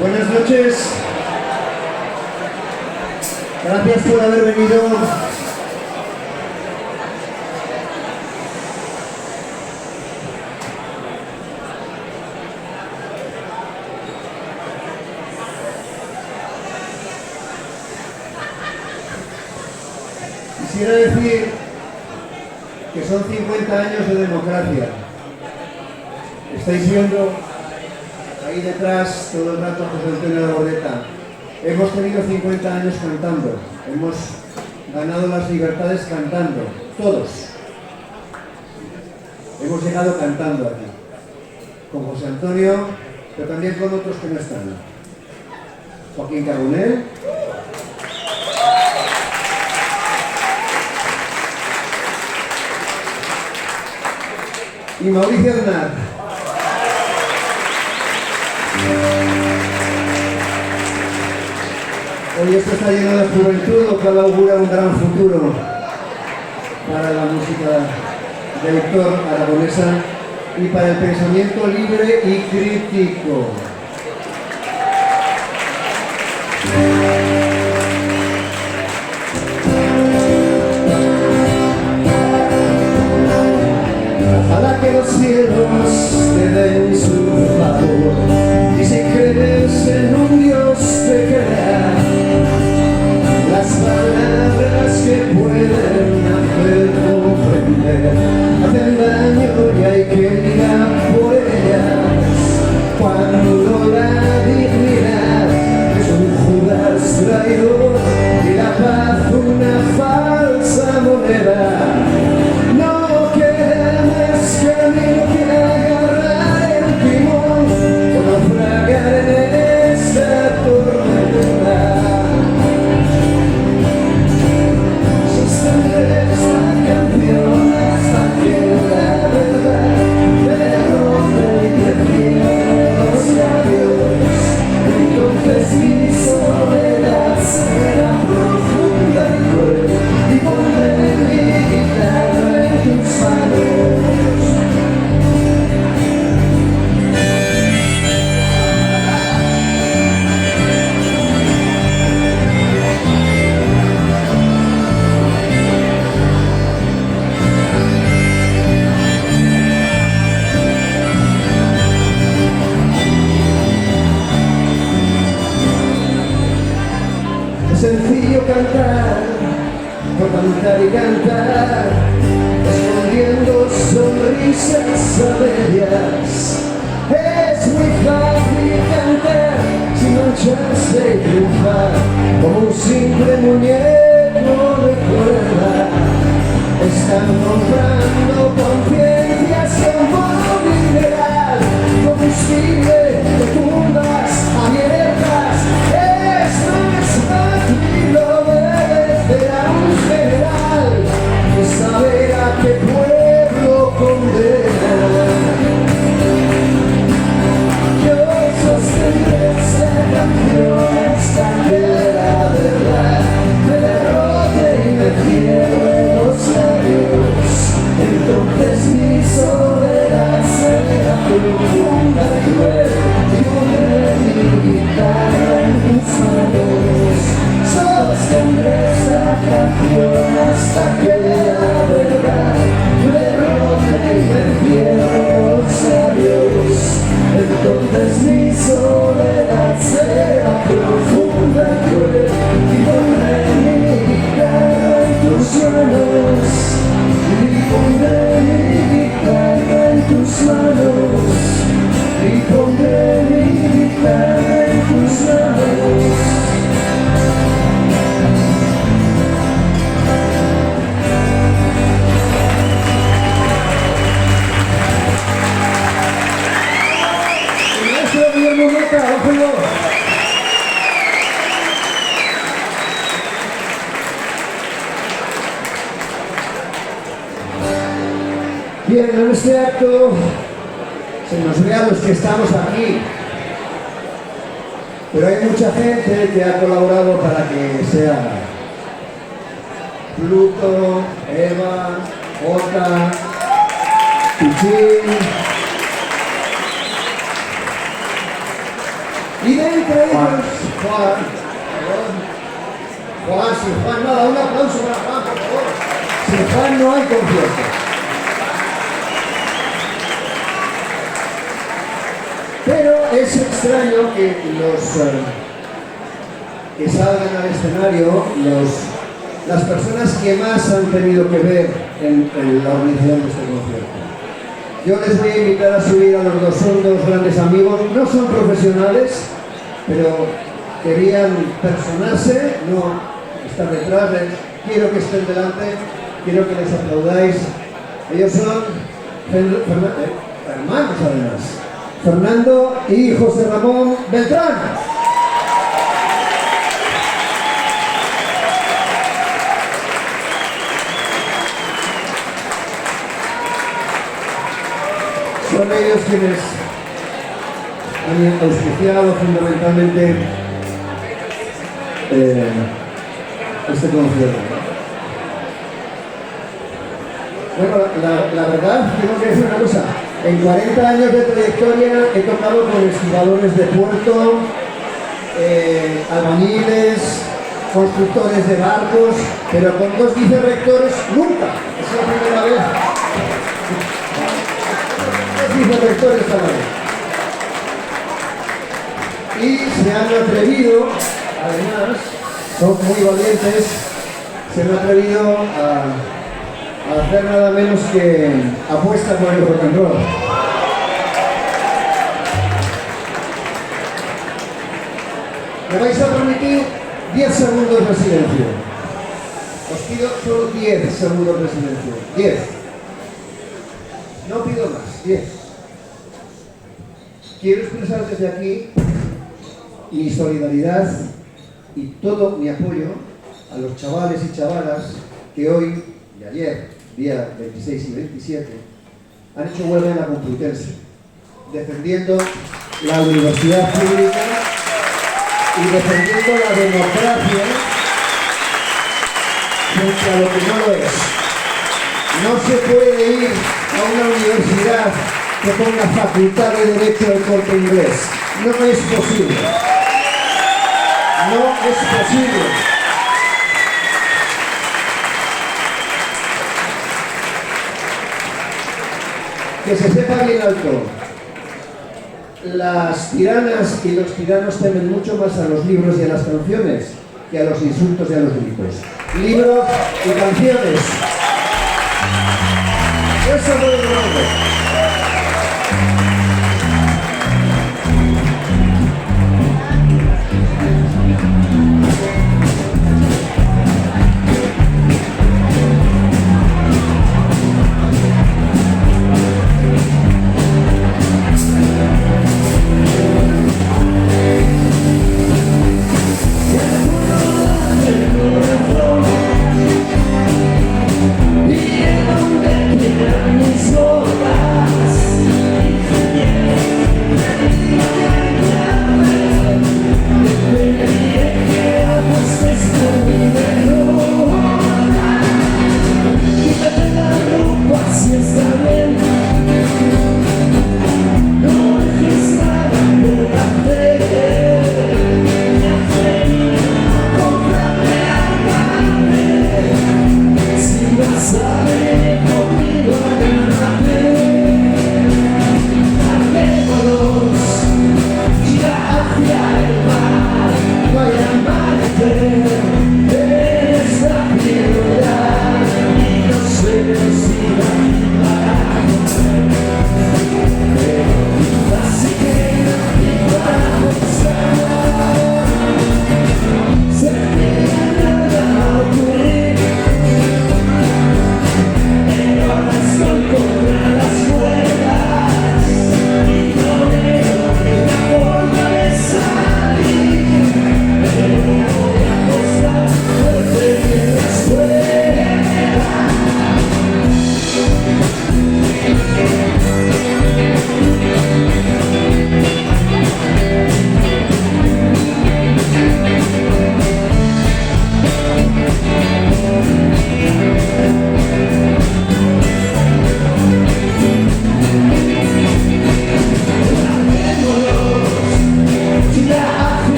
Buenas noches. Gracias por haber venido. Quisiera decir que son 50 años de democracia. Estáis viendo ahí detrás todo el rato a José Antonio Labordeta. Hemos tenido 50 años cantando. Hemos ganado las libertades cantando. Todos. Hemos llegado cantando aquí. Con José Antonio, pero también con otros que no están. Joaquín Carbonell. Y Mauricio Aznar. Hoy esto está lleno de juventud, lo cual augura un gran futuro para la música de Héctor Aragonesa y para el pensamiento libre y crítico. Ojalá que los cielos te den su favor y si crees en un Dios te crea las palabras que pueden hacer comprender hacen daño y hay que ir a por ellas cuando la dignidad es un Judas traidor y la paz una falsa moneda. Camino que agarrar el timón o naufragar en esta tormenta. Sostendré esta canción hasta que la verdad me rompe y me cierre los labios. Entonces mi soledad será profunda y cruel y pondré mi guitarra en tus manos. Sencillo cantar, por cantar y cantar, escondiendo sonrisas a medias. Es muy fácil cantar sin mancharse y triunfar, como un simple muñeco de cuerda. Están comprando conciencias como mineral, combustible de tumbas abiertas. Esto es fácil, lo debes de a un general que saber a qué pueblo condena. Yo sostendré esta canción hasta que la verdad me derrote y me cierre los labios. Entonces mi soledad será profunda y cruel y pondré mi guitarra en tus manos. Sostendré esta canción hasta que la verdad me derrote y me cierre los labios. Entonces mi soledad será profunda y cruel y pondré mi guitarra en tus manos. Y pondré mi guitarra en tus manos. Y pondré mi guitarra en tus manos. Bien, en este acto se nos ve a los que estamos aquí, pero hay mucha gente que ha colaborado para que sea Pluto, Eva, Ota, Pichín, Y de entre ellos, Juan, sin Juan nada, un aplauso para Juan, por favor. Sin Juan no hay concierto. Pero es extraño que que salgan al escenario las personas que más han tenido que ver en la organización de este concierto. Yo les voy a invitar a subir a los dos, son dos grandes amigos, no son profesionales, pero querían personarse, no estar detrás, quiero que estén delante, quiero que les aplaudáis. Ellos son hermanos además, Fernando y José Ramón Beltrán. Son ellos quienes han auspiciado fundamentalmente este concierto. Bueno, la verdad, tengo que decir una cosa. En 40 años de trayectoria he tocado con estibadores de puerto, albañiles, constructores de barcos, pero con dos vicerrectores nunca. Es la primera vez. Vicerrectores a la vez. Y se han atrevido, además, son muy valientes, se han atrevido a hacer nada menos que apuesta por el rock and roll. Me vais a permitir 10 segundos de silencio. Os pido solo 10 segundos de silencio. 10. No pido más. 10. Quiero expresar desde aquí mi solidaridad y todo mi apoyo a los chavales y chavalas que hoy y ayer, día 26 y 27, han hecho huelga en la Complutense, defendiendo la universidad pública y defendiendo la democracia frente a lo que no lo es. No se puede ir a una universidad que ponga facultad de Derecho del Corte Inglés. No es posible. No es posible. Que se sepa bien alto. Las tiranas y los tiranos temen mucho más a los libros y a las canciones que a los insultos y a los gritos. Libros y canciones. Eso es lo que sola.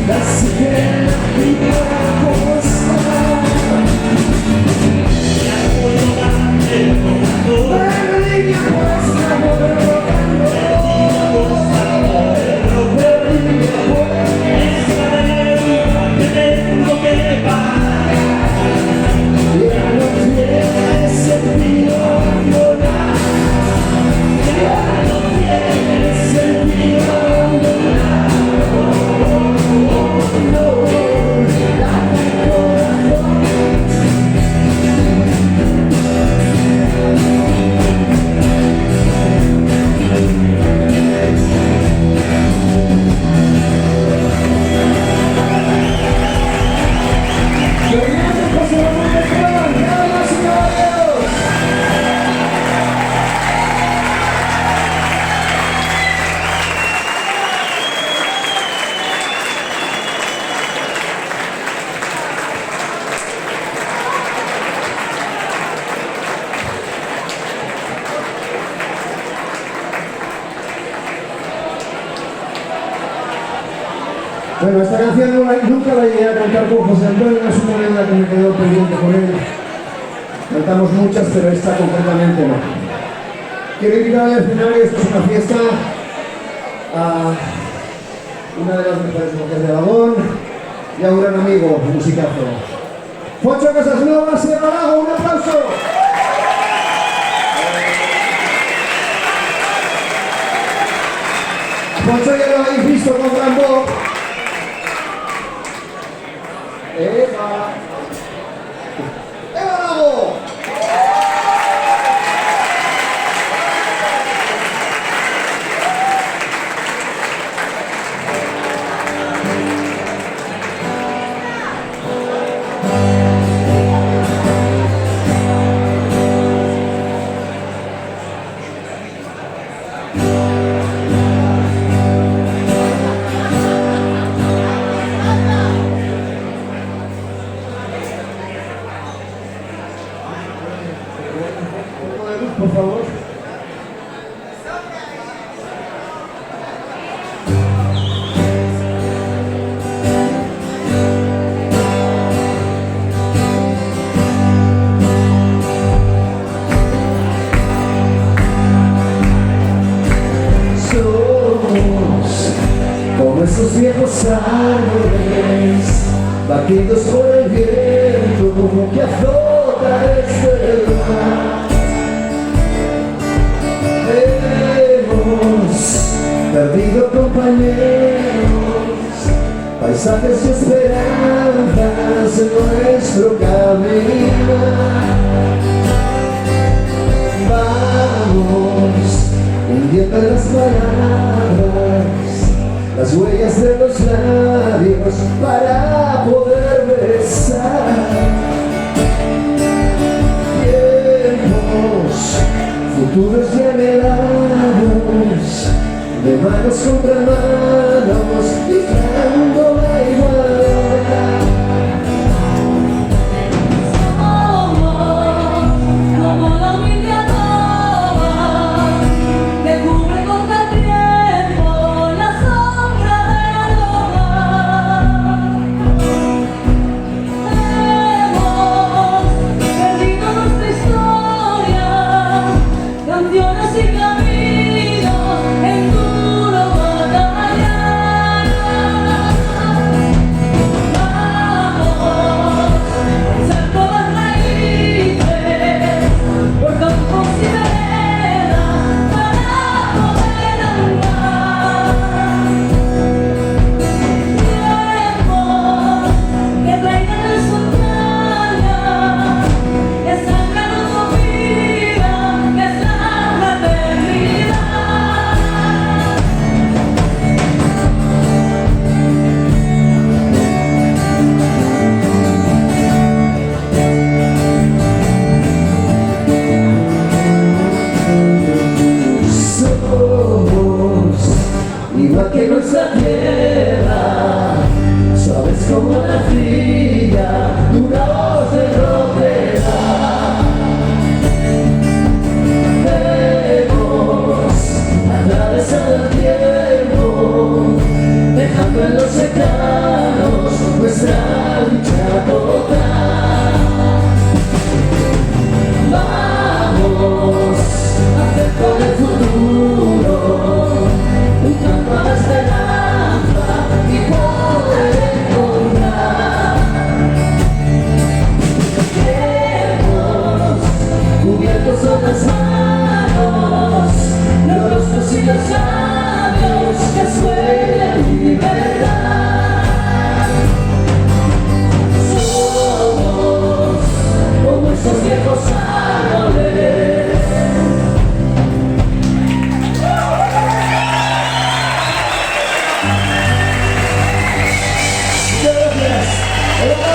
Casi que la vida costa. Perdí mi apuesta por el rogando. Perdí mi apuesta. Esa deuda que tengo que pagar. Ya no tiene sentido abandonar. Ya no tiene sentido abandonar. No, dame el corazón. Bueno, esta canción nunca la llegué a cantar con José Antonio, es una leyenda que me quedó pendiente con él. Cantamos muchas, pero esta concretamente no. Quiero invitar al final, esto es una fiesta, a una de las mejores mujeres de Aragón y a un gran amigo, un musicazo. Foncho Casasnovas, Sierra Lago, un aplauso. Foncho ya lo habéis visto con gran voz. ¡Eva! ¡Eva Lago! Por favor. Somos como esos viejos árboles batidos por el viento que azota desde el mar. Perdido compañeros, paisajes y esperanzas en nuestro camino. Vamos hundiendo en las palabras las huellas de los labios para poder besar. Tiempos futuros y anhelados, de manos contra manos, buscando la igualdad. Somos como la humilde toba, que cubre contra el tiempo la sombra de la loma. Hemos perdido nuestra historia, canciones y caminos en duro batallar. Ahí va.